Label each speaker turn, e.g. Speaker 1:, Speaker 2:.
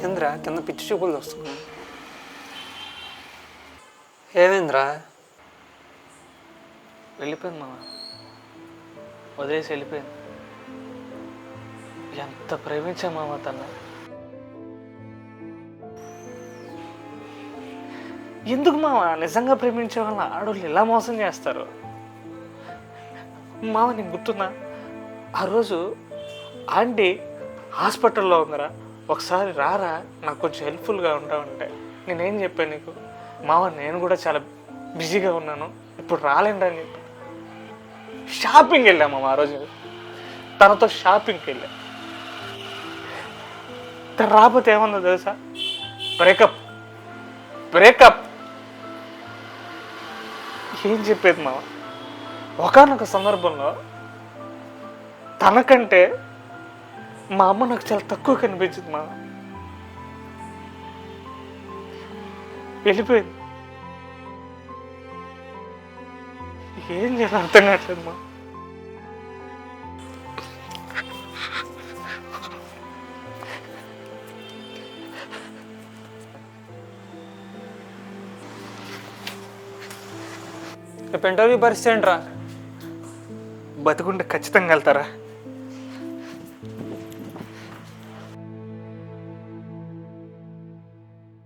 Speaker 1: ఏంద్రా కింద పిచ్చి చూపులు వస్తున్నా? ఏమేంద్రా?
Speaker 2: వెళ్ళిపోయింది మామ, వదిలేసి వెళ్ళిపోయింది. ఎంత ప్రేమించా మామ తను. ఎందుకు మామ నిజంగా ప్రేమించే వాళ్ళ ఆడవాళ్ళు ఎలా మోసం చేస్తారు? మామ నీకు గుర్తుందా, ఆ రోజు ఆంటీ హాస్పిటల్లో ఉందరా, ఒకసారి రారా నాకు కొంచెం హెల్ప్ఫుల్గా ఉంటావంటే నేనేం చెప్పాను నీకు? మామ నేను కూడా చాలా బిజీగా ఉన్నాను, ఇప్పుడు రాలేండి అని చెప్పి షాపింగ్కి వెళ్ళాము ఆ రోజు. తనతో షాపింగ్కి వెళ్ళా. తను రాకపోతే ఏమన్నా తెలుసా? Breakup breakup. ఏం చెప్పేది మామ, ఒకానొక సందర్భంలో తనకంటే మా అమ్మ నాకు చాలా తక్కువ కనిపించింది మా. వెళ్ళిపోయింది. ఏం చేయాలి అర్థం కావట్లేదు మా.
Speaker 1: రేపు ఇంటర్వ్యూ పరిస్థితి ఏంట్రా?
Speaker 2: బతుకుంటే ఖచ్చితంగా వెళ్తారా?